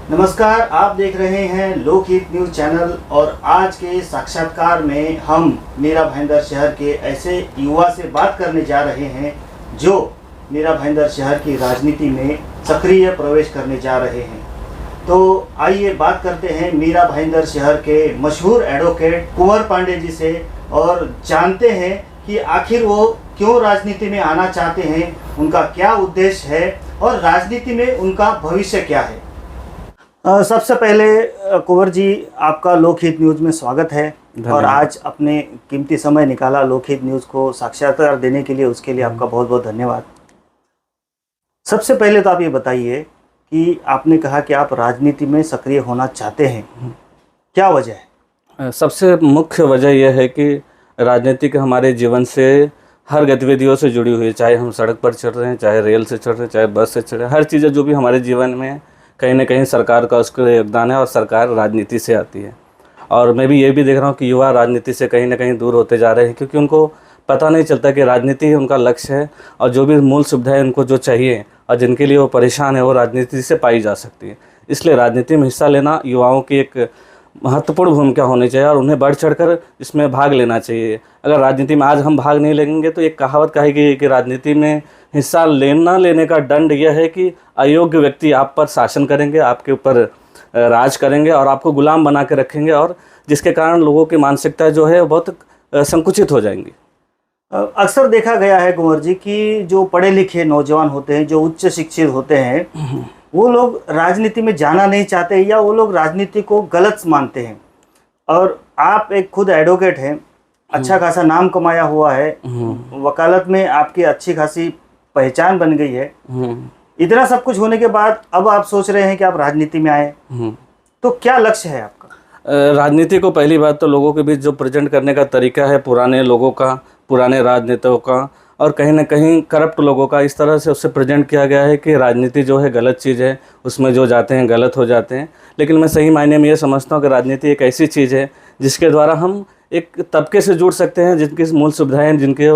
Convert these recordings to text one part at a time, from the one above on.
नमस्कार, आप देख रहे हैं लोकहित न्यूज चैनल। और आज के साक्षात्कार में हम मीरा भाईंदर शहर के ऐसे युवा से बात करने जा रहे हैं जो मीरा भाईंदर शहर की राजनीति में सक्रिय प्रवेश करने जा रहे हैं। तो आइए बात करते हैं मीरा भाईंदर शहर के मशहूर एडवोकेट कुंवर पांडे जी से और जानते हैं कि आखिर वो क्यों राजनीति में आना चाहते हैं, उनका क्या उद्देश्य है और राजनीति में उनका भविष्य क्या है। सबसे पहले कुंवर जी, आपका लोकहित न्यूज़ में स्वागत है और आज अपने कीमती समय निकाला लोकहित न्यूज़ को साक्षात्कार देने के लिए, उसके लिए आपका बहुत बहुत धन्यवाद। सबसे पहले तो आप ये बताइए कि आपने कहा कि आप राजनीति में सक्रिय होना चाहते हैं, क्या वजह है? सबसे मुख्य वजह यह है कि राजनीतिक हमारे जीवन से हर गतिविधियों से जुड़ी हुई है। चाहे हम सड़क पर चल रहे हैं, चाहे रेल से चढ़ रहे हैं, चाहे बस से चढ़ रहे हैं, हर चीज़ें जो भी हमारे जीवन में कहीं ना कहीं सरकार का उसका योगदान है और सरकार राजनीति से आती है। और मैं भी ये भी देख रहा हूँ कि युवा राजनीति से कहीं ना कहीं दूर होते जा रहे हैं, क्योंकि उनको पता नहीं चलता कि राजनीति ही उनका लक्ष्य है और जो भी मूल सुविधाएं उनको जो चाहिए और जिनके लिए वो परेशान है वो राजनीति से पाई जा सकती है। इसलिए राजनीति में हिस्सा लेना युवाओं की एक महत्वपूर्ण भूमिका होनी चाहिए और उन्हें बढ़ चढ़कर इसमें भाग लेना चाहिए। अगर राजनीति में आज हम भाग नहीं लेंगे तो एक कहावत कहेगी कि राजनीति में हिस्सा लेने का दंड यह है कि अयोग्य व्यक्ति आप पर शासन करेंगे, आपके ऊपर राज करेंगे और आपको गुलाम बना के रखेंगे, और जिसके कारण लोगों की मानसिकता जो है बहुत संकुचित हो जाएंगी। अक्सर देखा गया है कुंवर जी कि जो पढ़े लिखे नौजवान होते हैं, जो उच्च शिक्षित होते हैं, वो लोग राजनीति में जाना नहीं चाहते या वो लोग राजनीति को गलत मानते हैं। और आप एक खुद एडवोकेट हैं, अच्छा खासा नाम कमाया हुआ है, वकालत में आपकी अच्छी खासी पहचान बन गई है। इतना सब कुछ होने के बाद अब आप सोच रहे हैं कि आप राजनीति में आए, तो क्या लक्ष्य है आपका? राजनीति को पहली बात तो लोगों के बीच जो प्रेजेंट करने का तरीका है पुराने लोगों का, पुराने राजनेताओं का और कहीं ना कहीं करप्ट लोगों का, इस तरह से उससे प्रेजेंट किया गया है कि राजनीति जो है गलत चीज़ है, उसमें जो जाते हैं गलत हो जाते हैं। लेकिन मैं सही मायने में ये समझता हूँ कि राजनीति एक ऐसी चीज़ है जिसके द्वारा हम एक तबके से जुड़ सकते हैं जिनकी मूल सुविधाएं जिनके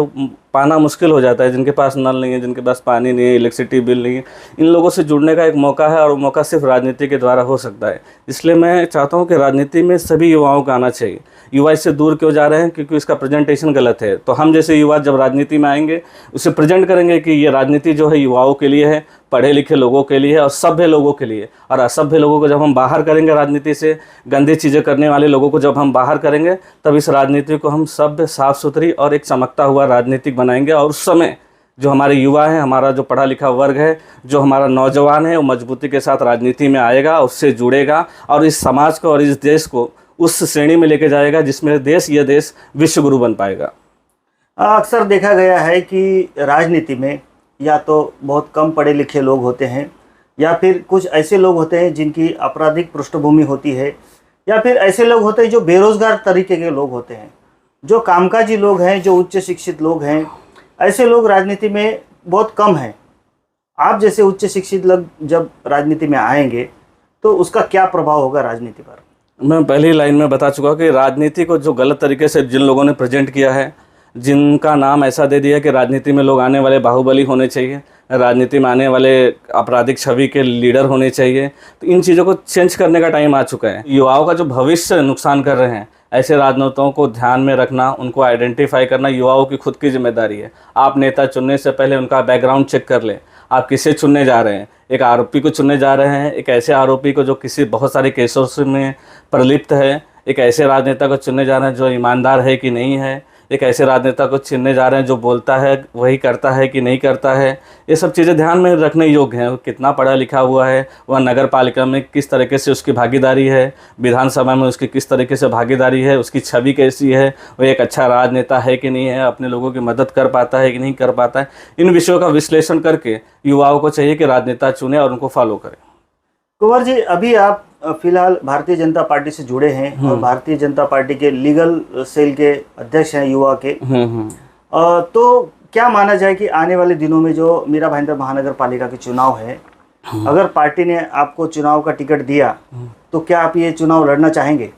पाना मुश्किल हो जाता है, जिनके पास नल नहीं है, जिनके पास पानी नहीं है, इलेक्ट्रिसिटी बिल नहीं है। इन लोगों से जुड़ने का एक मौका है और वो मौका सिर्फ राजनीति के द्वारा हो सकता है। इसलिए मैं चाहता हूं कि राजनीति में सभी युवाओं को आना चाहिए। युवा इससे दूर क्यों जा रहे हैं? क्योंकि इसका प्रेजेंटेशन गलत है। तो हम जैसे युवा जब राजनीति में आएंगे उसे प्रेजेंट करेंगे कि ये राजनीति जो है युवाओं के लिए है, पढ़े लिखे लोगों के लिए और सभ्य लोगों के लिए। और असभ्य लोगों को जब हम बाहर करेंगे, राजनीति से गंदी चीज़ें करने वाले लोगों को जब हम बाहर करेंगे, तब इस राजनीति को हम सभ्य, साफ सुथरी और एक चमकता हुआ राजनीतिक बनाएंगे। और उस समय जो हमारे युवा हैं, हमारा जो पढ़ा लिखा वर्ग है, जो हमारा नौजवान है, वो मजबूती के साथ राजनीति में आएगा, उससे जुड़ेगा और इस समाज को और इस देश को उस श्रेणी में लेके जाएगा जिसमें यह देश विश्व गुरु बन पाएगा। अक्सर देखा गया है कि राजनीति में या तो बहुत कम पढ़े लिखे लोग होते हैं या फिर कुछ ऐसे लोग होते हैं जिनकी आपराधिक पृष्ठभूमि होती है, या फिर ऐसे लोग होते हैं जो बेरोजगार तरीके के लोग होते हैं, जो कामकाजी लोग हैं, जो उच्च शिक्षित लोग हैं। ऐसे लोग राजनीति में बहुत कम हैं। आप जैसे उच्च शिक्षित लोग जब राजनीति में आएंगे तो उसका क्या प्रभाव होगा राजनीति पर? मैं पहली लाइन में बता चुका कि राजनीति को जो गलत तरीके से जिन लोगों ने प्रेजेंट किया है, जिनका नाम ऐसा दे दिया कि राजनीति में लोग आने वाले बाहुबली होने चाहिए, राजनीति में आने वाले आपराधिक छवि के लीडर होने चाहिए, तो इन चीज़ों को चेंज करने का टाइम आ चुका है। युवाओं का जो भविष्य नुकसान कर रहे हैं, ऐसे राजनेताओं को ध्यान में रखना, उनको आइडेंटिफाई करना युवाओं की खुद की जिम्मेदारी है। आप नेता चुनने से पहले उनका बैकग्राउंड चेक कर लें। आप किसे चुनने जा रहे हैं? एक आरोपी को चुनने जा रहे हैं, एक ऐसे आरोपी को जो किसी बहुत सारे केसों में प्रलिप्त है, एक ऐसे राजनेता को चुनने जा रहे हैं जो ईमानदार है कि नहीं है, एक ऐसे राजनेता को चुनने जा रहे हैं जो बोलता है वही करता है कि नहीं करता है। ये सब चीज़ें ध्यान में रखने योग्य हैं। कितना पढ़ा लिखा हुआ है, वह नगर पालिका में किस तरीके से उसकी भागीदारी है, विधानसभा में उसकी किस तरीके से भागीदारी है, उसकी छवि कैसी है, वह एक अच्छा राजनेता है कि नहीं है, अपने लोगों की मदद कर पाता है कि नहीं कर पाता है। इन विषयों का विश्लेषण करके युवाओं को चाहिए कि राजनेता चुने और उनको फॉलो करें। कुंवर जी, अभी आप फिलहाल भारतीय जनता पार्टी से जुड़े हैं और भारतीय जनता पार्टी के लीगल सेल के अध्यक्ष हैं युवा के। तो क्या माना जाए कि आने वाले दिनों में जो मीरा भाईंदर महानगर पालिका के चुनाव है, अगर पार्टी ने आपको चुनाव का टिकट दिया तो क्या आप ये चुनाव लड़ना चाहेंगे?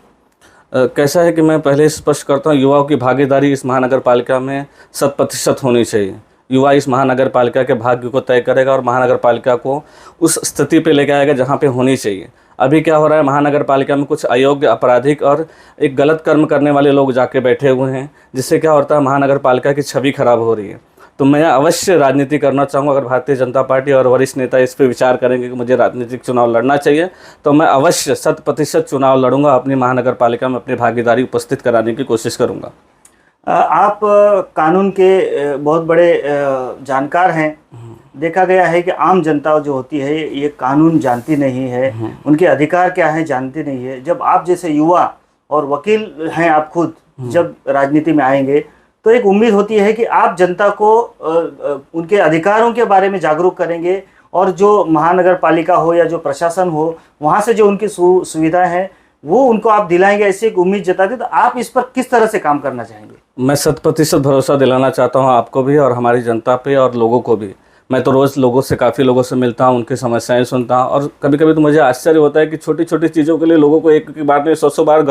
कैसा है कि मैं पहले स्पष्ट करता हूँ, युवाओं की भागीदारी इस महानगर पालिका में 100% होनी चाहिए। युवा इस महानगर पालिका के भाग्य को तय करेगा और महानगर पालिका को उस स्थिति पे लेकर आएगा जहाँ पे होनी चाहिए। अभी क्या हो रहा है, महानगर पालिका में कुछ अयोग्य, आपराधिक और एक गलत कर्म करने वाले लोग जाके बैठे हुए हैं, जिससे क्या होता है महानगर पालिका की छवि खराब हो रही है। तो मैं अवश्य राजनीति करना चाहूँगा। अगर भारतीय जनता पार्टी और वरिष्ठ नेता इस पर विचार करेंगे कि मुझे राजनीतिक चुनाव लड़ना चाहिए, तो मैं अवश्य 100% चुनाव लड़ूंगा, अपनी महानगर पालिका में अपनी भागीदारी उपस्थित कराने की कोशिश करूँगा। आप कानून के बहुत बड़े जानकार हैं। देखा गया है कि आम जनता जो होती है ये कानून जानती नहीं है, उनके अधिकार क्या है जानती नहीं है। जब आप जैसे युवा और वकील हैं आप खुद जब राजनीति में आएंगे तो एक उम्मीद होती है कि आप जनता को उनके अधिकारों के बारे में जागरूक करेंगे और जो महानगर पालिका हो या जो प्रशासन हो वहाँ से जो उनकी सुविधाएं हैं वो उनको आप दिलाएंगे, ऐसी एक उम्मीद जताते। तो आप इस पर किस तरह से काम करना चाहेंगे? मैं 100% भरोसा दिलाना चाहता हूँ आपको भी और हमारी जनता पे और लोगों को भी। मैं तो रोज़ काफ़ी लोगों से मिलता हूँ, उनकी समस्याएं सुनता हूँ और कभी कभी तो मुझे आश्चर्य होता है कि छोटी छोटी चीज़ों के लिए लोगों को एक बार में 100 बार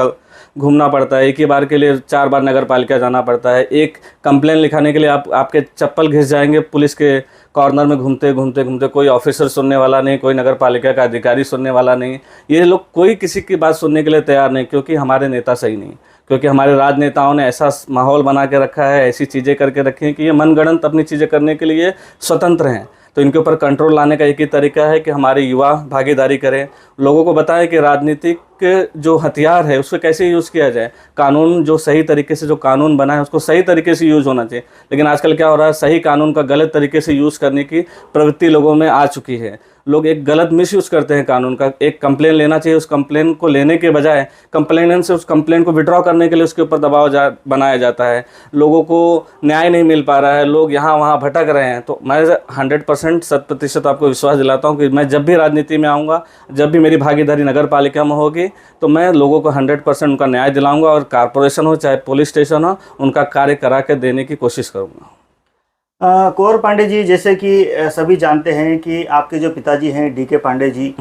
घूमना पड़ता है, एक ही बार के लिए 4 बार नगर पालिका जाना पड़ता है। एक कंप्लेन लिखाने के लिए आपके चप्पल घिस जाएंगे पुलिस के कॉर्नर में घूमते घूमते, कोई ऑफिसर सुनने वाला नहीं, कोई नगर पालिका का अधिकारी सुनने वाला नहीं। ये लोग कोई किसी की बात सुनने के लिए तैयार नहीं, क्योंकि हमारे नेता सही नहीं, क्योंकि हमारे राजनेताओं ने ऐसा माहौल बना के रखा है, ऐसी चीज़ें करके रखी हैं कि ये मनगढ़ंत अपनी चीज़ें करने के लिए स्वतंत्र हैं। तो इनके ऊपर कंट्रोल लाने का एक ही तरीका है कि हमारे युवा भागीदारी करें, लोगों को बताएं कि राजनीतिक जो हथियार है उसको कैसे यूज़ किया जाए। कानून जो सही तरीके से जो कानून बना है उसको सही तरीके से यूज़ होना चाहिए, लेकिन आजकल क्या हो रहा है, सही कानून का गलत तरीके से यूज़ करने की प्रवृत्ति लोगों में आ चुकी है। लोग एक गलत मिसयूज़ करते हैं कानून का। एक कंप्लेन लेना चाहिए, उस कंप्लेन को लेने के बजाय कंप्लेनेंट से उस कंप्लेन को विड्रॉ करने के लिए उसके ऊपर दबाव बनाया जाता है। लोगों को न्याय नहीं मिल पा रहा है, लोग यहाँ वहाँ भटक रहे हैं। तो मैं 100% 100% आपको विश्वास दिलाता हूँ कि मैं जब भी राजनीति में आऊँगा, जब भी मेरी भागीदारी नगर पालिका में होगी, तो मैं लोगों को 100% उनका न्याय दिलाऊंगा और कॉर्पोरेशन हो चाहे पुलिस स्टेशन हो, उनका कार्य करा के देने की कोशिश करूँगा। कुंवर पांडे जी, जैसे कि सभी जानते हैं कि आपके जो पिताजी हैं डीके पांडे जी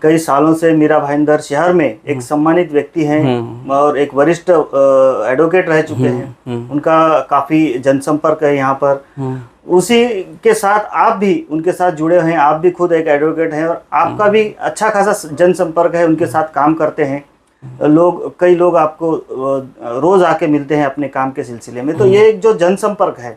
कई सालों से मीरा भाईंदर शहर में एक सम्मानित व्यक्ति हैं और एक वरिष्ठ एडवोकेट रह चुके हैं। उनका काफ़ी जनसंपर्क है यहाँ पर। उसी के साथ आप भी उनके साथ जुड़े हैं, आप भी खुद एक एडवोकेट हैं और आपका भी अच्छा खासा जनसंपर्क है, उनके साथ काम करते हैं। कई लोग आपको रोज आके मिलते हैं अपने काम के सिलसिले में। तो ये एक जो जनसंपर्क है,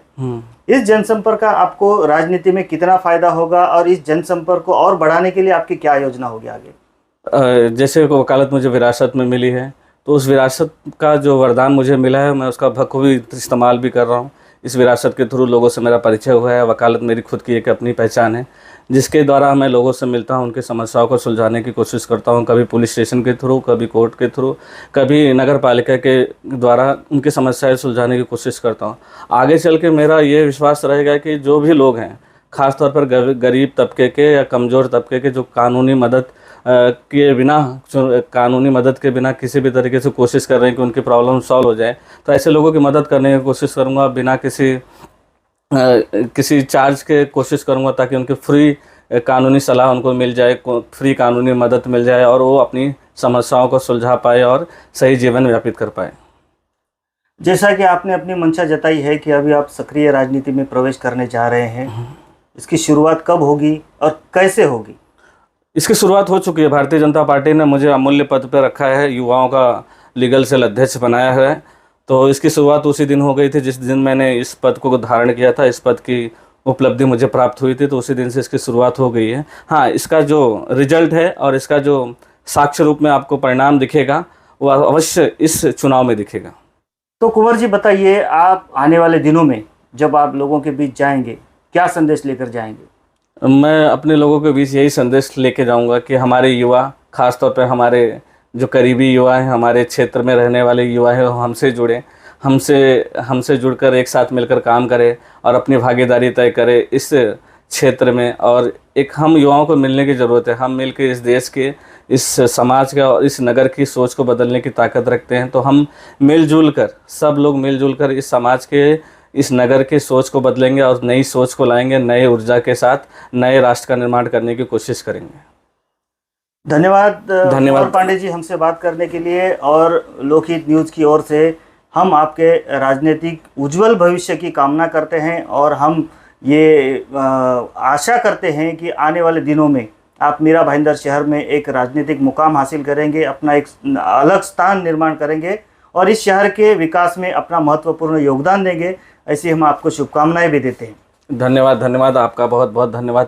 इस जनसंपर्क का आपको राजनीति में कितना फायदा होगा और इस जनसंपर्क को और बढ़ाने के लिए आपकी क्या योजना होगी आगे? जैसे वकालत मुझे विरासत में मिली है, तो उस विरासत का जो वरदान मुझे मिला है मैं उसका बखूबी इस्तेमाल भी कर रहा हूँ। इस विरासत के थ्रू लोगों से मेरा परिचय हुआ है। वकालत मेरी खुद की एक अपनी पहचान है, जिसके द्वारा मैं लोगों से मिलता हूं, उनकी समस्याओं को सुलझाने की कोशिश करता हूं। कभी पुलिस स्टेशन के थ्रू, कभी कोर्ट के थ्रू, कभी नगर पालिका के द्वारा उनकी समस्याएं सुलझाने की कोशिश करता हूं। आगे चल के मेरा ये विश्वास रहेगा कि जो भी लोग हैं, ख़ास तौर पर गरीब तबके के या कमज़ोर तबके के, जो कानूनी मदद के बिना किसी भी तरीके से कोशिश कर रहे हैं कि उनकी प्रॉब्लम सॉल्व हो जाए, तो ऐसे लोगों की मदद करने की कोशिश करूँगा। बिना किसी चार्ज के कोशिश करूँगा ताकि उनकी फ्री कानूनी सलाह उनको मिल जाए, फ्री कानूनी मदद मिल जाए और वो अपनी समस्याओं को सुलझा पाए और सही जीवन व्यापित कर पाए। जैसा कि आपने अपनी मंशा जताई है कि अभी आप सक्रिय राजनीति में प्रवेश करने जा रहे हैं, इसकी शुरुआत कब होगी और कैसे होगी? इसकी शुरुआत हो चुकी है। भारतीय जनता पार्टी ने मुझे अमूल्य पद पर रखा है, युवाओं का लीगल सेल अध्यक्ष बनाया है। तो इसकी शुरुआत उसी दिन हो गई थी जिस दिन मैंने इस पद को धारण किया था, इस पद की उपलब्धि मुझे प्राप्त हुई थी, तो उसी दिन से इसकी शुरुआत हो गई है। हाँ, इसका जो रिजल्ट है और इसका जो साक्ष्य रूप में आपको परिणाम दिखेगा वो अवश्य इस चुनाव में दिखेगा। तो कुंवर जी बताइए, आप आने वाले दिनों में जब आप लोगों के बीच जाएंगे, क्या संदेश लेकर जाएंगे? मैं अपने लोगों के बीच यही संदेश लेके जाऊंगा कि हमारे युवा, ख़ास तौर पर हमारे जो करीबी युवा हैं, हमारे क्षेत्र में रहने वाले युवा हैं, हमसे जुड़ें, हमसे जुड़कर एक साथ मिलकर काम करें और अपनी भागीदारी तय करें इस क्षेत्र में। और एक हम युवाओं को मिलने की ज़रूरत है। हम मिलकर इस देश के, इस समाज का और इस नगर की सोच को बदलने की ताकत रखते हैं। तो हम मिलजुल कर, सब लोग मिलजुल कर इस समाज के, इस नगर की सोच को बदलेंगे और नई सोच को लाएंगे, नए ऊर्जा के साथ नए राष्ट्र का निर्माण करने की कोशिश करेंगे। धन्यवाद पांडे जी, हमसे बात करने के लिए। और लोकहित न्यूज़ की ओर से हम आपके राजनीतिक उज्जवल भविष्य की कामना करते हैं और हम ये आशा करते हैं कि आने वाले दिनों में आप मीरा भाईंदर शहर में एक राजनीतिक मुकाम हासिल करेंगे, अपना एक अलग स्थान निर्माण करेंगे और इस शहर के विकास में अपना महत्वपूर्ण योगदान देंगे। ऐसी हम आपको शुभकामनाएं भी देते हैं। धन्यवाद, धन्यवाद आपका, बहुत बहुत धन्यवाद।